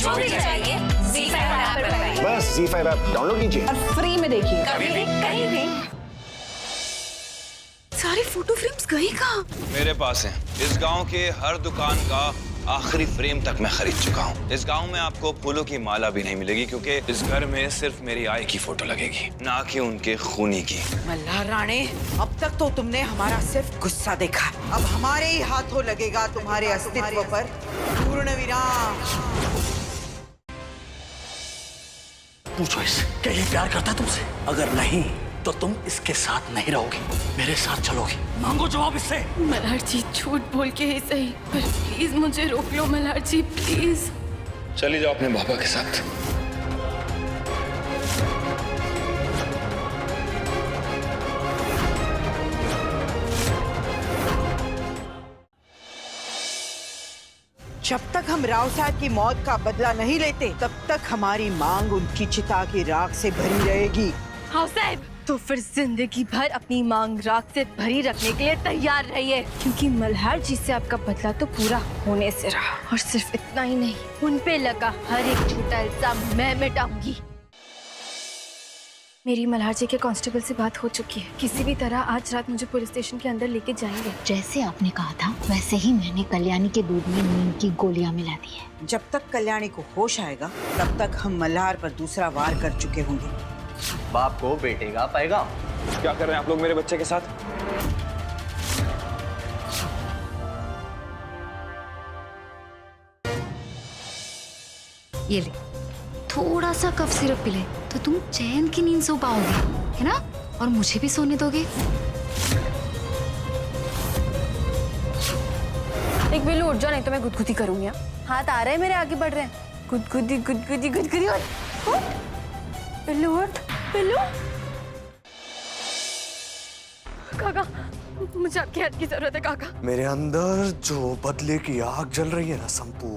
जो भी चाहिए ZEE5 ऐप पर पाइए। बस ZEE5 ऐप डाउनलोड कीजिए और फ्री में देखिए। कभी भी कहीं भी। सारी फोटो फ्रेम्स गई कहाँ? मेरे पास है। इस गांव के हर दुकान का आखिरी फ्रेम तक मैं खरीद चुका हूँ। इस गांव में आपको फूलों की माला भी नहीं मिलेगी क्योंकि इस घर में सिर्फ मेरी आई की फोटो लगेगी, ना कि उनके खूनी की। मल्हार राणे, अब तक तो तुमने हमारा सिर्फ गुस्सा देखा, अब हमारे ही हाथों लगेगा तुम्हारे अस्तित्व पर पूर्ण विराम। पूछो इससे, क्या ये प्यार करता है तुमसे? अगर नहीं तो तुम इसके साथ नहीं रहोगी, मेरे साथ चलोगी। मांगो जवाब इससे। मल्हार जी झूठ बोल के ही सही, पर प्लीज मुझे रोक लो मल्हार जी, प्लीज। चली जाओ अपने पापा के साथ। जब तक हम राव साहब की मौत का बदला नहीं लेते, तब तक हमारी मांग उनकी चिता की राख से भरी रहेगी। हाँ साहब, तो फिर जिंदगी भर अपनी मांग राख से भरी रखने के लिए तैयार रहिए, क्योंकि मल्हार जी से आपका बदला तो पूरा होने से रहा। और सिर्फ इतना ही नहीं, उन पे लगा हर एक छोटा इल्जाम मैं मिटाऊंगी। मेरी मल्हार जी के कांस्टेबल से बात हो चुकी है, किसी भी तरह आज रात मुझे पुलिस स्टेशन के अंदर लेके जाएंगे। जैसे आपने कहा था वैसे ही मैंने कल्याणी के दूध में नींद की गोलियां मिला दी है। जब तक कल्याणी को होश आएगा, तब तक हम मल्हार पर दूसरा वार कर चुके होंगे। बाप को बेटे का पैगाम। क्या कर रहे हैं आप लोग मेरे बच्चे के साथ? ये ले, थोड़ा सा कफ सिरप पिले तो तुम चैन की नींद सो पाओगे, है ना? और मुझे भी सोने दोगे। एक बिल्लू उठ जाओ, नहीं तो मैं गुदगुदी करूंगी। हाथ आ रहे हैं मेरे, आगे बढ़ रहे हैं। गुदगुदी गुदगुदी गुदगुदी। बिल्लू उठ, बिल्लू। काका, मुझे आपकी हेल्प की जरूरत है काका। मेरे अंदर जो बदले की आग जल रही है ना संपू,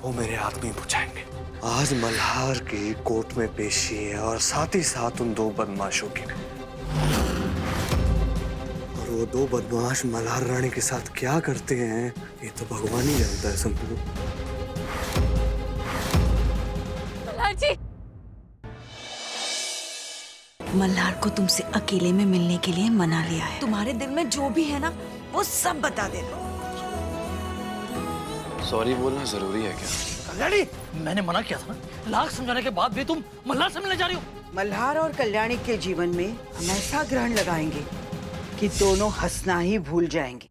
वो मेरे आदमी बुझाएंगे। आज मल्हार की कोर्ट में पेशी है और साथ ही साथ उन दो बदमाशों की भी। और वो दो बदमाश मल्हार रानी के साथ क्या करते हैं ये तो भगवान ही जानता है संपू। मल्हार जी, मल्हार को तुमसे अकेले में मिलने के लिए मना लिया है। तुम्हारे दिल में जो भी है ना, वो सब बता देना। सॉरी बोलना जरूरी है क्या? कल्याणी, मैंने मना किया था ना, लाख समझाने के बाद भी तुम मल्हार से मिलने जा रही हो। मल्हार और कल्याणी के जीवन में हम ऐसा ग्रहण लगाएंगे कि दोनों हंसना ही भूल जाएंगे।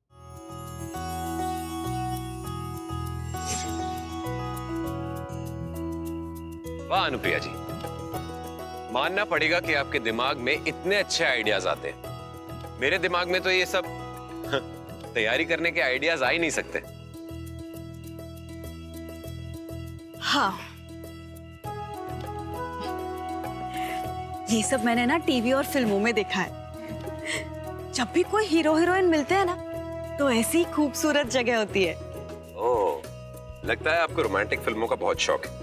वाह अनुप्रिया जी, मानना पड़ेगा कि आपके दिमाग में इतने अच्छे आइडियाज आते हैं। मेरे दिमाग में तो ये सब तैयारी करने के आइडियाज आ ही नहीं सकते। हाँ, ये सब मैंने ना टीवी और फिल्मों में देखा है। जब भी कोई हीरो हीरोइन मिलते हैं ना, तो ऐसी खूबसूरत जगह होती है। ओह, लगता है आपको रोमांटिक फिल्मों का बहुत शौक है।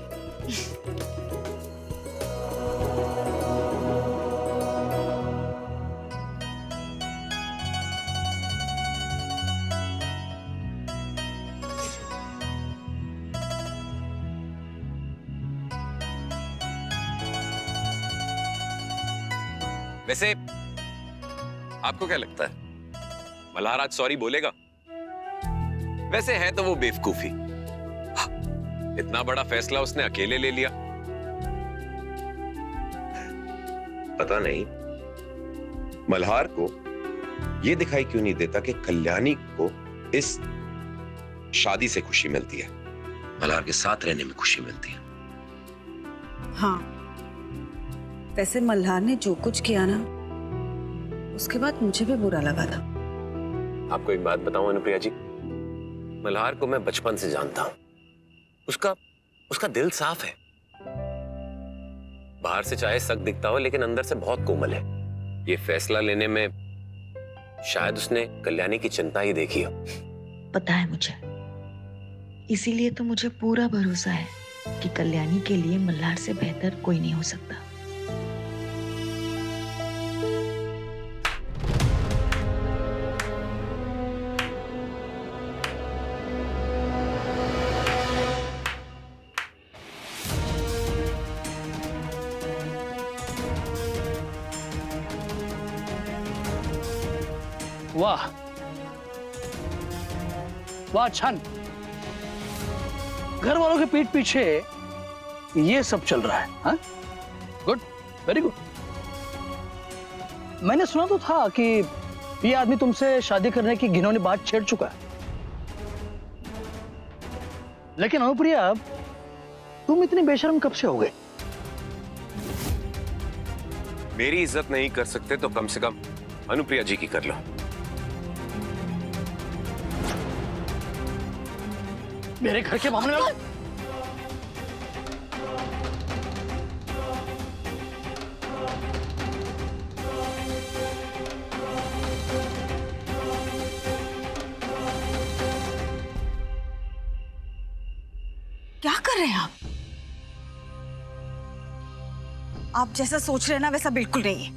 वैसे आपको क्या लगता है, मल्हार आज सॉरी बोलेगा? वैसे है तो वो बेवकूफी, इतना बड़ा फैसला उसने अकेले ले लिया। पता नहीं मल्हार को ये दिखाई क्यों नहीं देता कि कल्याणी को इस शादी से खुशी मिलती है, मल्हार के साथ रहने में खुशी मिलती है। हाँ, वैसे मल्हार ने जो कुछ किया ना, उसके बाद मुझे भी बुरा लगा था। आपको एक बात बताऊं अनुप्रिया जी, मल्हार को मैं बचपन से जानता हूं। उसका दिल साफ है। बाहर से चाहे सख्त दिखता हो, लेकिन अंदर से बहुत कोमल है। ये फैसला लेने में शायद उसने कल्याणी की चिंता ही देखी हो। पता है मुझे, इसीलिए तो मुझे पूरा भरोसा है कि कल्याणी के लिए मल्हार से बेहतर कोई नहीं हो सकता। वाह वाह, छान। घर वालों के पीठ पीछे ये सब चल रहा है। हाँ, गुड, वेरी गुड। मैंने सुना तो था कि ये आदमी तुमसे शादी करने की घिनौनी बात छेड़ चुका है, लेकिन अनुप्रिया तुम इतनी बेशर्म कब से हो गए? मेरी इज्जत नहीं कर सकते तो कम से कम अनुप्रिया जी की कर लो। मेरे घर के मामले में क्या कर रहे हैं आप? आप जैसा सोच रहे हैं ना वैसा बिल्कुल नहीं है।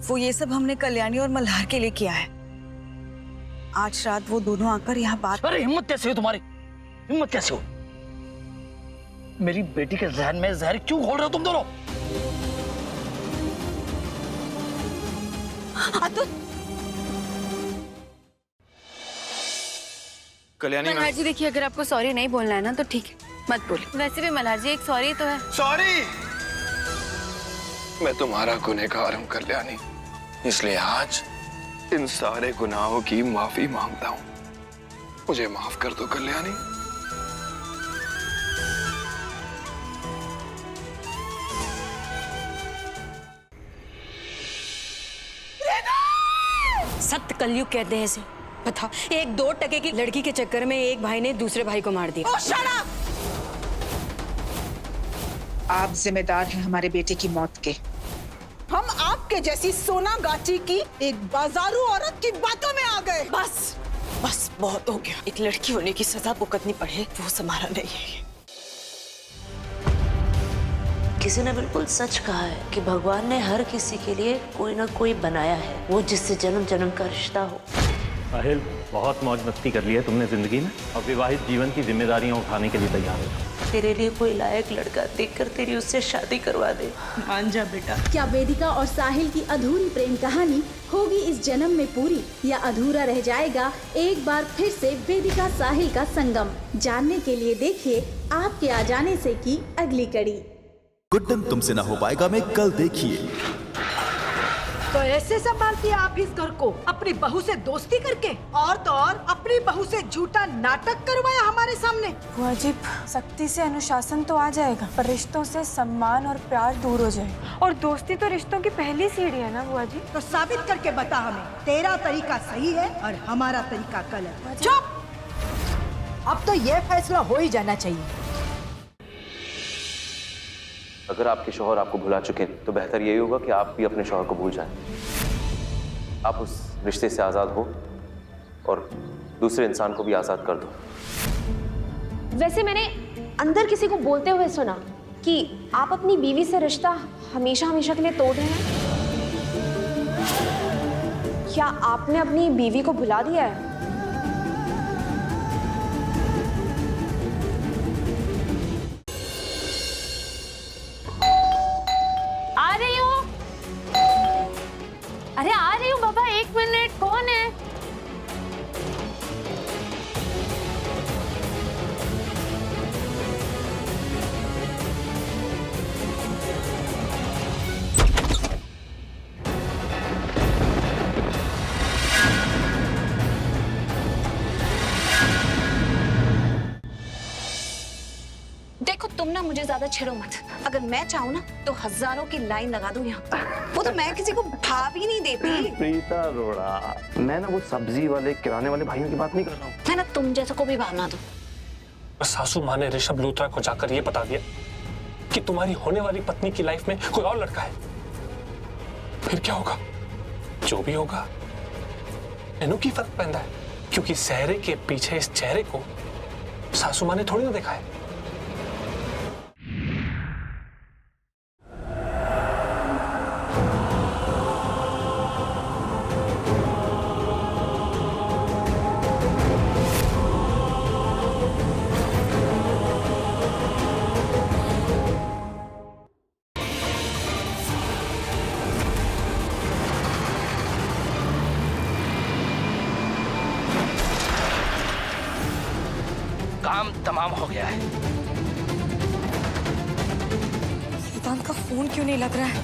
वो ये सब हमने कल्याणी और मल्हार के लिए किया है। आज रात वो दोनों आकर यहाँ बात। अरे हिम्मत कैसे हो तुम्हारी? हिम्मत कैसे हो? मेरी बेटी के जहन में जहर क्यों घोल रहे हो तुम दोनों? कल्याणी मल्हार जी देखिए, अगर आपको सॉरी नहीं बोलना है ना तो ठीक है, मत बोलिए। वैसे भी मल्हार जी एक सॉरी तो है। सॉरी? मैं तुम्हारा गुनहगार हूं कल्याणी, इसलिए आज इन सारे गुनाहों की माफी मांगता हूं। मुझे माफ कर दो कल्याणी। सत्य कलयुग कहते हैं इसे। बताओ, एक 2 टके की लड़की के चक्कर में एक भाई ने दूसरे भाई को मार दिया। आप जिम्मेदार हैं हमारे बेटे की मौत के। हम आपके जैसी सोना गाची की एक बाजारू औरत की बातों में आ गए। बस बस बहुत हो गया। एक लड़की होने की सजा भुगतनी पड़े वो हमारा नहीं है। किसी ने बिल्कुल सच कहा है कि भगवान ने हर किसी के लिए कोई ना कोई बनाया है, वो जिससे जन्म जन्म का रिश्ता हो। साहिल, बहुत मौज मस्ती कर ली है तुमने जिंदगी में, और विवाहित जीवन की जिम्मेदारियां उठाने के लिए तैयार हो। तेरे लिए कोई लायक लड़का देखकर तेरी उससे शादी करवा दे। मान जा बेटा। क्या वेदिका और साहिल की अधूरी प्रेम कहानी होगी इस जन्म में पूरी, या अधूरा रह जाएगा एक बार फिर से वेदिका साहिल का संगम? जानने के लिए देखिए आपके आ जाने से की अगली कड़ी। गुड्डन तुमसे ना हो पाएगा में कल देखिए। तो ऐसे संभालती है आप इस घर को, अपनी बहू से दोस्ती करके, और तो और अपनी बहू से झूठा नाटक करवाया हमारे सामने। बुआ जी, सख्ती से अनुशासन तो आ जाएगा, पर रिश्तों से सम्मान और प्यार दूर हो जाएगा। और दोस्ती तो रिश्तों की पहली सीढ़ी है ना बुआ जी। तो साबित करके बता हमें, तेरा तरीका सही है और हमारा तरीका गलत। चुप! अब तो ये फैसला हो ही जाना चाहिए। अगर आपके शौहर आपको भुला चुके हैं तो बेहतर यही होगा कि आप भी अपने शौहर को भूल जाएं। आप उस रिश्ते से आज़ाद हो और दूसरे इंसान को भी आज़ाद कर दो। वैसे मैंने अंदर किसी को बोलते हुए सुना कि आप अपनी बीवी से रिश्ता हमेशा हमेशा के लिए तोड़ रहे हैं। क्या आपने अपनी बीवी को भुला दिया है? आ रही हूँ। अरे आ रही हूँ बाबा, 1 मिनट। कौन है? देखो, तुम ना मुझे ज्यादा छेड़ो मत। अगर मैं चाहूँ ना तो हजारों की लाइन लगा दूं यहाँ। वो तो मैं किसी को भाव ही नहीं देती। प्रीता रोड़ा, मैं ना वो सब्जी वाले किराने वाले भाइयों की बात नहीं कर रहा हूँ। मैं ना तुम जैसा को भी भावना दूं। सासू माँ ने ऋषभ लूथरा को जाकर ये बता दिया कि तुम्हारी होने वाली पत्नी की लाइफ में कोई और लड़का है। फिर क्या होगा? जो भी होगा इन्हों की फर्क पैदा है, क्योंकि चेहरे के पीछे इस चेहरे को सासू माँ ने थोड़ी ना देखा है। काम तमाम हो गया है। वेदांत का फोन क्यों नहीं लग रहा है?